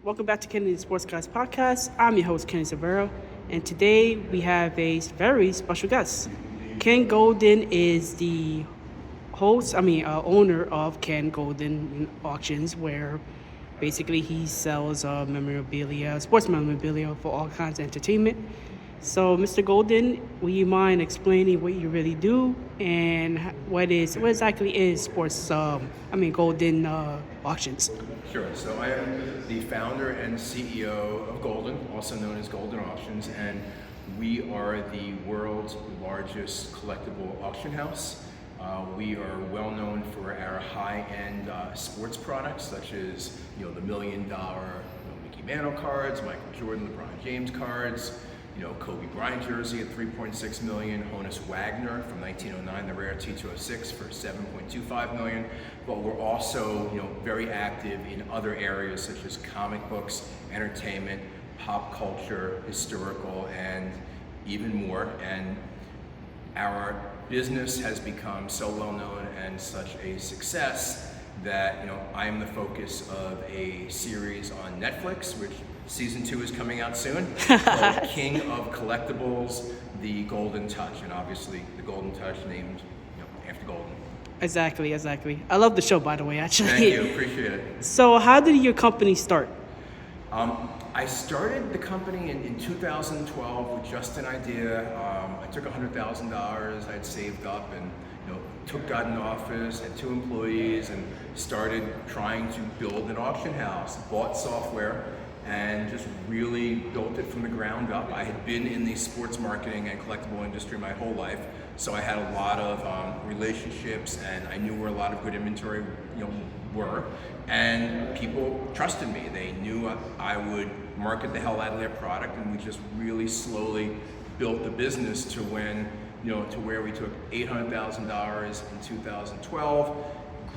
Welcome back to Kennedy Sports Guys Podcast. I'm your host, Kenny Severo, and today we have a very special guest. Ken Goldin is the owner of Ken Goldin Auctions, where basically he sells memorabilia, sports memorabilia for all kinds of entertainment. So, Mr. Goldin, will you mind explaining what you really do and what exactly is Goldin Auctions? Sure. So I am the founder and CEO of Goldin, also known as Goldin Auctions, and we are the world's largest collectible auction house. We are well known for our high-end sports products, such as the $1 million Mickey Mantle cards, Michael Jordan, LeBron James cards. Kobe Bryant jersey at $3.6 million, Honus Wagner from 1909, the rare T206 for $7.25 million. But we're also, very active in other areas such as comic books, entertainment, pop culture, historical, and even more. And our business has become so well known and such a success that I am the focus of a series on Netflix, which season 2 is coming out soon, called King of Collectables, the Goldin Touch, and obviously the Goldin Touch named after Goldin. Exactly. I love the show, by the way, actually. Thank you, appreciate it. So how did your company start? I started the company in 2012 with just an idea. I took $100,000 I'd saved up and got in office, had 2 employees, and started trying to build an auction house. Bought software and just really built it from the ground up. I had been in the sports marketing and collectible industry my whole life, so I had a lot of relationships, and I knew where a lot of good inventory were, and people trusted me. They knew I would market the hell out of their product, and we just really slowly built the business to where we took $800,000 in 2012,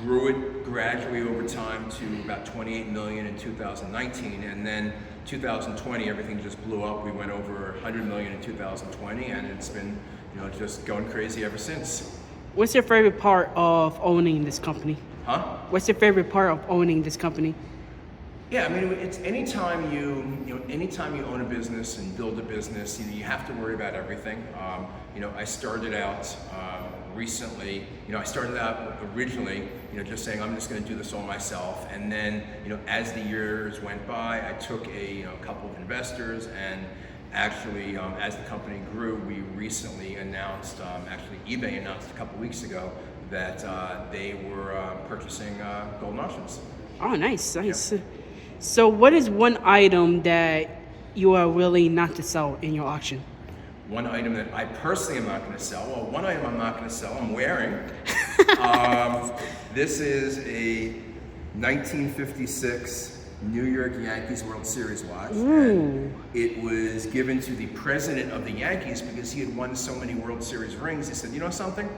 grew it gradually over time to about $28 million in 2019, and then 2020 everything just blew up. We went over $100 million in 2020, and it's been just going crazy ever since. What's your favorite part of owning this company? Huh? What's your favorite part of owning this company? Yeah, I mean, it's anytime you own a business and build a business, you have to worry about everything. I started out recently. I started out originally, just saying I'm just going to do this all myself, and then, as the years went by, I took a couple of investors, and actually, as the company grew, we recently announced, eBay announced a couple weeks ago that they were purchasing Goldin Auctions. Oh, nice. Yep. So what is one item that you are willing not to sell in your auction? One item that I personally am not going to sell. Well, one item I'm not going to sell, I'm wearing. This is a 1956 New York Yankees World Series watch. And it was given to the president of the Yankees because he had won so many World Series rings. He said, you know something?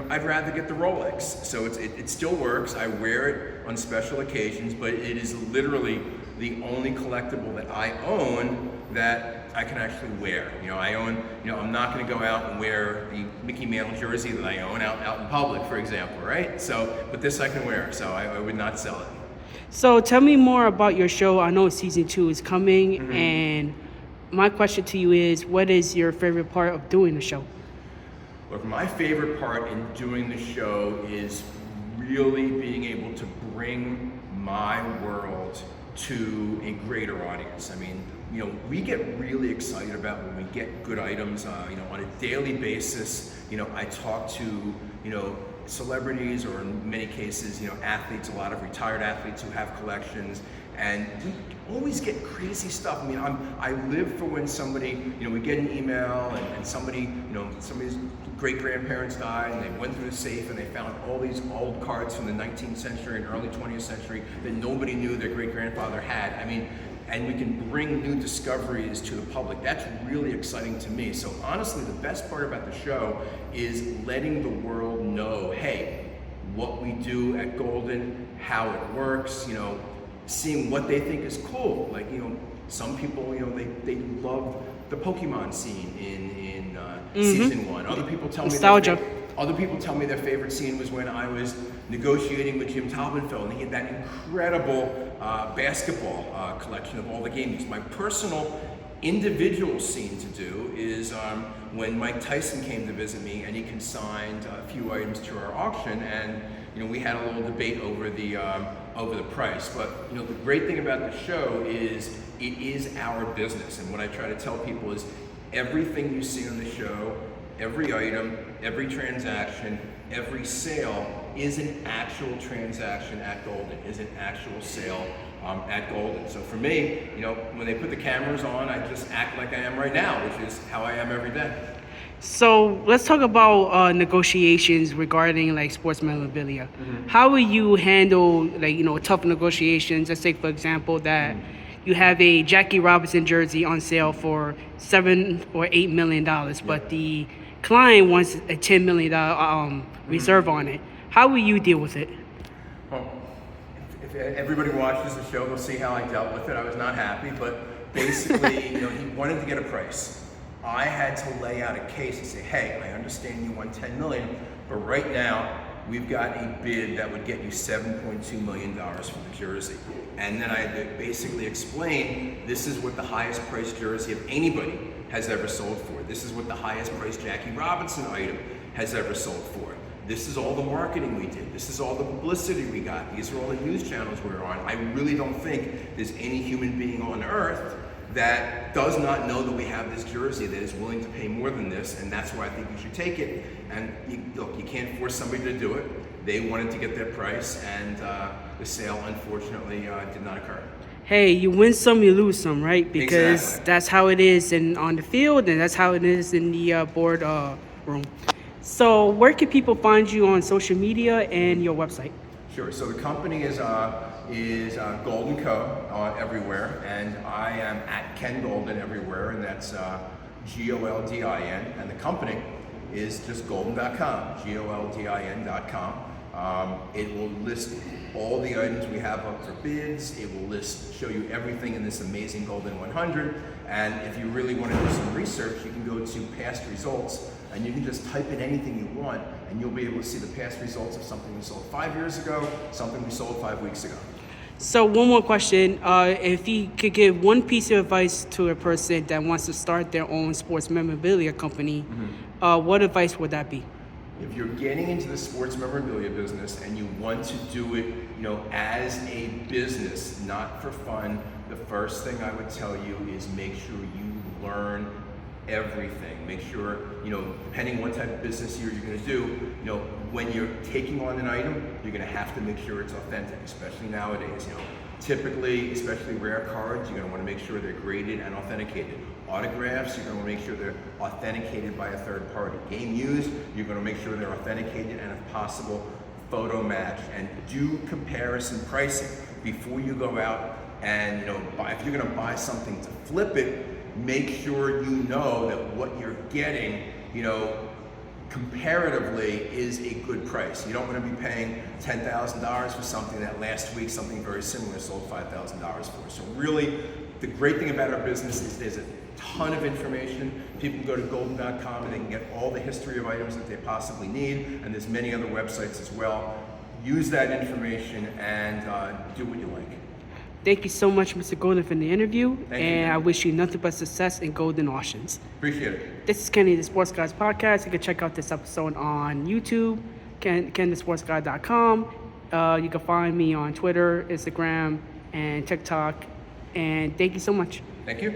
I'd rather get the Rolex. So it still works. I wear it on special occasions, but it is literally the only collectible that I own that I can actually wear. I'm not going to go out and wear the Mickey Mantle jersey that I own out in public, for example, right? So, but this I can wear, so I would not sell it. So tell me more about your show. I know season 2 is coming, and my question to you is, what is your favorite part of doing the show? Look, my favorite part in doing the show is really being able to bring my world to a greater audience. I mean, we get really excited about when we get good items, on a daily basis. I talk to, celebrities, or in many cases, athletes, a lot of retired athletes who have collections, and we always get crazy stuff. I mean, I live for when somebody, we get an email and somebody's great-grandparents died, and they went through the safe and they found all these old cards from the 19th century and early 20th century that nobody knew their great-grandfather had. I mean, and we can bring new discoveries to the public. That's really exciting to me. So honestly, the best part about the show is letting the world know, hey, what we do at Goldin, how it works, seeing what they think is cool. Like, some people, they love the Pokemon scene in season 1. Other people tell me nostalgia. Other people tell me their favorite scene was when I was negotiating with Jim Taubenfeld, and he had that incredible basketball collection of all the games. My personal individual scene to do is when Mike Tyson came to visit me, and he consigned a few items to our auction, and we had a little debate over the price. But the great thing about the show is it is our business, and what I try to tell people is everything you see on the show, every item, every transaction, every sale is an actual transaction at Goldin, is an actual sale at Goldin. So for me, when they put the cameras on, I just act like I am right now, which is how I am every day. So let's talk about negotiations regarding like sports memorabilia. How will you handle like tough negotiations? Let's say, for example, that you have a Jackie Robinson jersey on sale for $7 or $8 million, but the client wants a $10 million reserve on it. How will you deal with it? Well, if everybody watches the show, they'll see how I dealt with it. I was not happy, but basically, he wanted to get a price. I had to lay out a case and say, hey, I understand you want $10 million, but right now we've got a bid that would get you $7.2 million for the jersey. And then I had to basically explain, this is what the highest priced jersey of anybody has ever sold for. This is what the highest priced Jackie Robinson item has ever sold for. This is all the marketing we did. This is all the publicity we got. These are all the news channels we were on. I really don't think there's any human being on earth that does not know that we have this jersey that is willing to pay more than this, and that's why I think you should take it. And look, you can't force somebody to do it. They wanted to get their price, and the sale, unfortunately, did not occur. Hey, you win some, you lose some, right? Because Exactly. that's how it is on the field, and that's how it is in the board room. So where can people find you on social media and your website? Sure. So the company is Goldin Co. Everywhere, and I am at Ken Goldin everywhere, and that's Goldin, and the company is just Goldin.com, Goldin.com. It will list all the items we have up for bids. It will show you everything in this amazing Goldin 100. And if you really want to do some research, you can go to past results, and you can just type in anything you want, and you'll be able to see the past results of something we sold 5 years ago, something we sold 5 weeks ago. So one more question. If you could give one piece of advice to a person that wants to start their own sports memorabilia company, what advice would that be? If you're getting into the sports memorabilia business and you want to do it, as a business, not for fun, the first thing I would tell you is make sure you learn everything. Make sure, depending what type of business you're going to do, when you're taking on an item, you're going to have to make sure it's authentic, especially nowadays. Typically, especially rare cards, you're going to want to make sure they're graded and authenticated. Autographs, you're going to want to make sure they're authenticated by a third party. Game used, you're going to make sure they're authenticated and, if possible, photo match. And do comparison pricing before you go out and if you're going to buy something to flip it, make sure you know that what you're getting, comparatively is a good price. You don't want to be paying $10,000 for something that last week something very similar sold $5,000 for. So really, the great thing about our business is there's a ton of information. People can go to Goldin.com and they can get all the history of items that they possibly need, and there's many other websites as well. Use that information and do what you like. Thank you so much, Mr. Goldin, for the interview. Thank you. And I wish you nothing but success in Goldin auctions. Appreciate it. This is Kenny, the Sports Guys Podcast. You can check out this episode on YouTube, kenthesportsguy.com. You can find me on Twitter, Instagram, and TikTok. And thank you so much. Thank you.